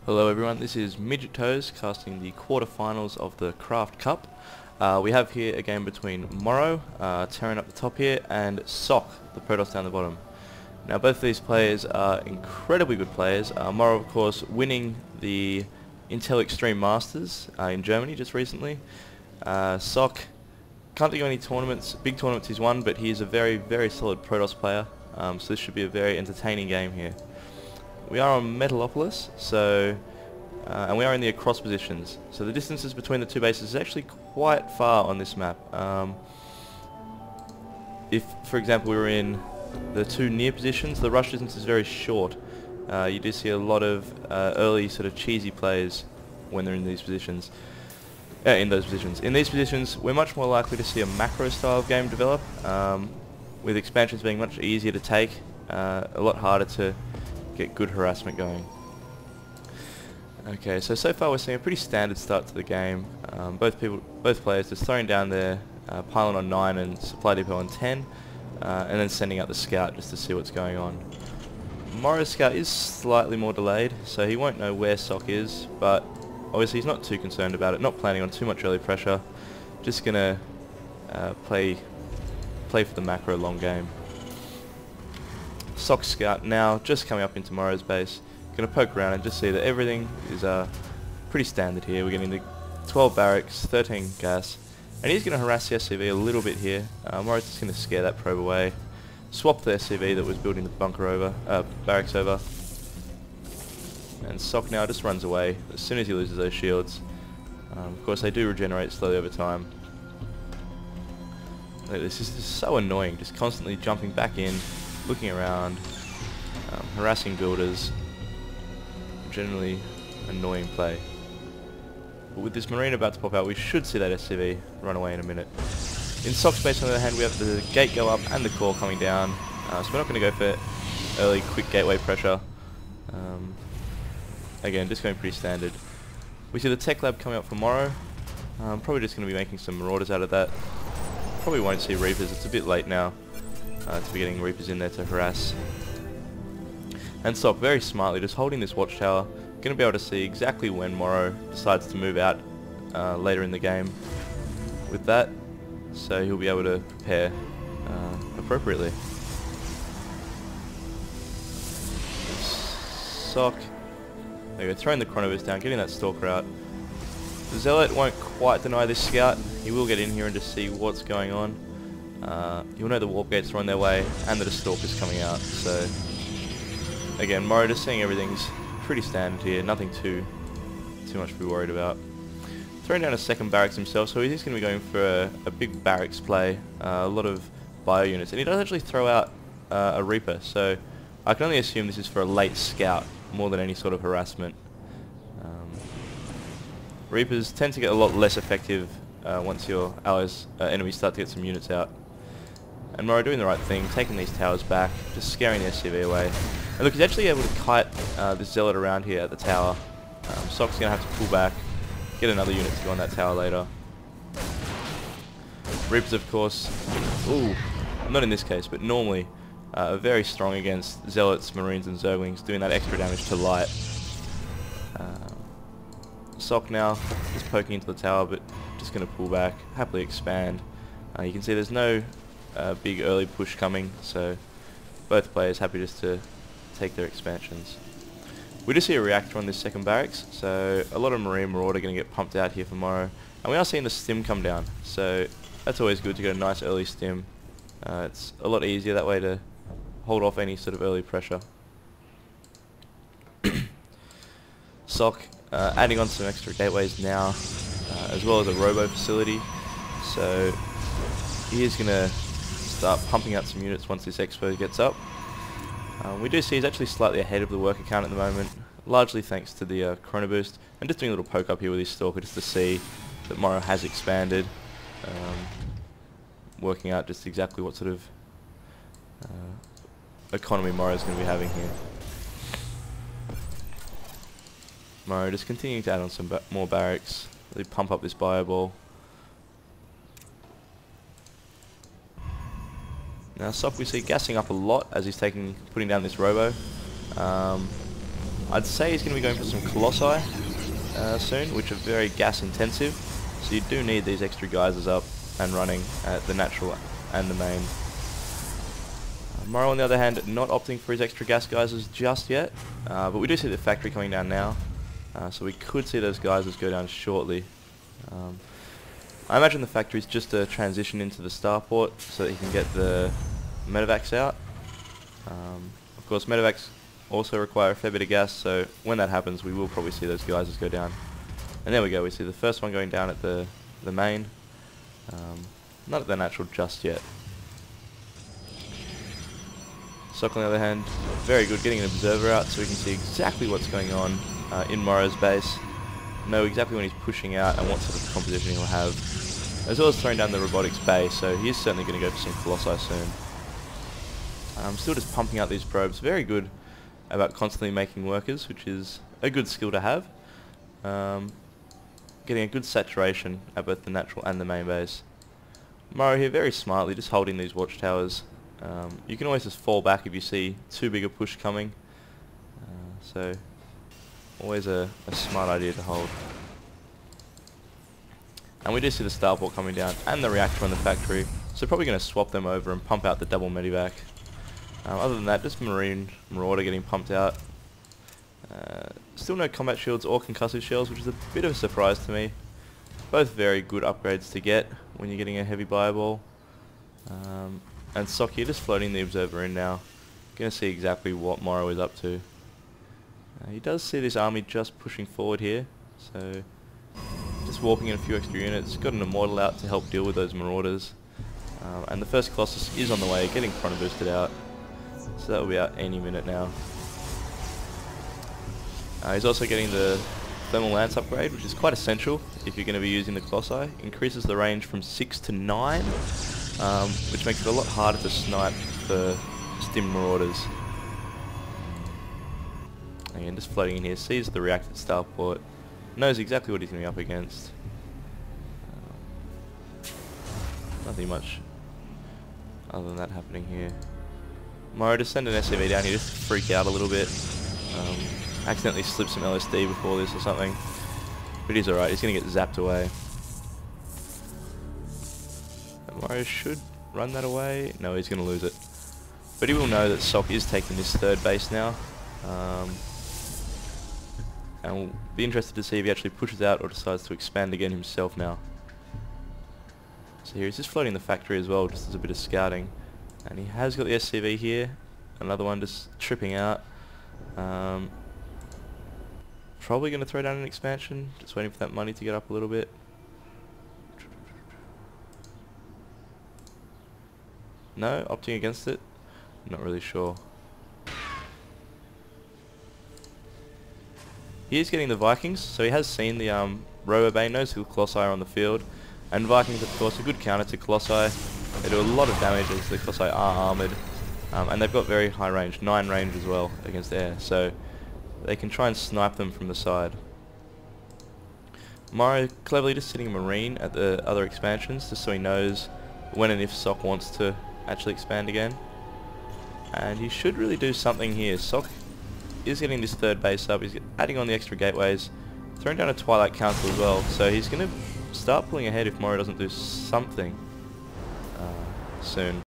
Hello everyone, this is Midgettoes casting the quarterfinals of the Craft Cup. We have here a game between MorroW, tearing up the top here, and Socke, the Protoss down the bottom. Now both of these players are incredibly good players. MorroW of course winning the Intel Extreme Masters in Germany just recently. Socke, can't think of any tournaments, big tournaments he's won, but he is a very solid Protoss player, so this should be a very entertaining game here. We are on Metalopolis, so and we are in the across positions. So the distances between the two bases is actually quite far on this map. If, for example, we were in the two near positions, the rush distance is very short. You do see a lot of early sort of cheesy plays when they're in these positions. In those positions. In these positions, we're much more likely to see a macro style of game develop, with expansions being much easier to take, a lot harder to get good harassment going. Okay, so far we're seeing a pretty standard start to the game. Both players just throwing down their pylon on 9 and supply depot on 10, and then sending out the scout just to see what's going on. MorroW's scout is slightly more delayed, so he won't know where Socke is, but obviously he's not too concerned about it, not planning on too much early pressure, just gonna play for the macro long game. Socke scout now just coming up into MorroW's base. Going to poke around and just see that everything is pretty standard here. We're getting the 12 barracks, 13 gas, and he's going to harass the SCV a little bit here. MorroW's just going to scare that probe away, swap the SCV that was building the bunker over, barracks over, and Socke now just runs away as soon as he loses those shields. Of course they do regenerate slowly over time. This is just so annoying, just constantly jumping back in, looking around, harassing builders. Generally annoying play. But with this marine about to pop out, we should see that SCV run away in a minute. In Socke's base, on the other hand, we have the gate go up and the core coming down, so we're not going to go for early quick gateway pressure. Again, just going pretty standard. We see the tech lab coming up for MorroW. Probably just going to be making some marauders out of that. Probably won't see reapers, it's a bit late now to be getting reapers in there to harass. And Socke very smartly just holding this watchtower, going to be able to see exactly when MorroW decides to move out later in the game with that, so he'll be able to prepare appropriately. Socke, there you go, throwing the chronoverse down, getting that stalker out. The zealot won't quite deny this scout, he will get in here and just see what's going on. You'll know the warp gates are on their way and that a stalker's coming out, so again, MorroW just seeing everything's pretty standard here, nothing too much to be worried about. Throwing down a second barracks himself, so he's going to be going for a big barracks play, a lot of bio units, and he does actually throw out a Reaper, so I can only assume this is for a late scout more than any sort of harassment. Reapers tend to get a lot less effective once your enemies start to get some units out. And MorroW doing the right thing, taking these towers back, just scaring the SCV away. And look, he's actually able to kite this zealot around here at the tower. Socke's going to have to pull back, get another unit to go on that tower later. Reapers, of course, ooh, not in this case, but normally are very strong against zealots, marines and zerglings, doing that extra damage to light. Socke now just poking into the tower, but just going to pull back, happily expand. You can see there's no big early push coming, so both players happy just to take their expansions. We do see a reactor on this second barracks, so a lot of marine marauder going to get pumped out here for MorroW, and we are seeing the stim come down, so that's always good to get a nice early stim. It's a lot easier that way to hold off any sort of early pressure. Socke adding on some extra gateways now, as well as a robo facility, so he is going to start pumping out some units once this expo gets up. We do see he's actually slightly ahead of the worker count at the moment, largely thanks to the chrono boost, and just doing a little poke up here with his stalker just to see that MorroW has expanded, working out just exactly what sort of economy MorroW's going to be having here. MorroW just continuing to add on some more barracks, really pump up this bio ball. Now Socke we see gassing up a lot as he's putting down this robo. I'd say he's going to be going for some Colossi soon, which are very gas intensive, so you do need these extra geysers up and running at the natural and the main. MorroW on the other hand not opting for his extra gas geysers just yet, but we do see the factory coming down now, so we could see those geysers go down shortly. I imagine the factory is just a transition into the starport so that he can get the medevacs out. Of course medevacs also require a fair bit of gas, so when that happens we will probably see those geysers go down. And there we go, we see the first one going down at the main, not at the natural just yet. Socke on the other hand, very good, getting an observer out so we can see exactly what's going on in MorroW's base, know exactly when he's pushing out and what sort of composition he'll have, as well as throwing down the robotics bay, so he's certainly going to go for some Colossi soon. Still just pumping out these probes, very good about constantly making workers, which is a good skill to have. Getting a good saturation at both the natural and the main base. MorroW here very smartly just holding these watchtowers. You can always just fall back if you see too big a push coming, so always a smart idea to hold. And we do see the starport coming down and the reactor on the factory, so probably going to swap them over and pump out the double medivac. Other than that, just Marauder getting pumped out. Still no combat shields or concussive shells, which is a bit of a surprise to me. Both very good upgrades to get when you're getting a heavy fireball. And Socke just floating the observer in now. Going to see exactly what MorroW is up to. He does see this army just pushing forward here, so just walking in a few extra units. Got an Immortal out to help deal with those Marauders. And the first Colossus is on the way, getting chrono boosted out. So that will be out any minute now. He's also getting the Thermal Lance upgrade, which is quite essential if you're going to be using the Colossi. Increases the range from 6 to 9, which makes it a lot harder to snipe for stim Marauders. Again, just floating in here, sees the reactor starport, knows exactly what he's going to be up against. Nothing much other than that happening here. MorroW just send an SCV down here just to freak out a little bit. Accidentally slip some LSD before this or something. But he's alright, he's going to get zapped away. And MorroW should run that away. No, he's going to lose it. But he will know that Socke is taking this third base now. And we'll be interested to see if he actually pushes out or decides to expand again himself now. So here he's just floating the factory as well, just as a bit of scouting. And he has got the SCV here. Another one just tripping out. Probably going to throw down an expansion. Just waiting for that money to get up a little bit. No, opting against it. Not really sure. He is getting the Vikings, so he has seen the MorroW Bay, knows who Colossi are on the field. And Vikings, of course, a good counter to Colossi. They do a lot of damage as the Colossi are armoured. And they've got very high range, 9 range as well against air, so they can try and snipe them from the side. MorroW cleverly just sitting a Marine at the other expansions just so he knows when and if Socke wants to actually expand again. And he should really do something here. Socke is getting this third base up, he's adding on the extra gateways, throwing down a Twilight Council as well, so he's going to start pulling ahead if MorroW doesn't do something soon.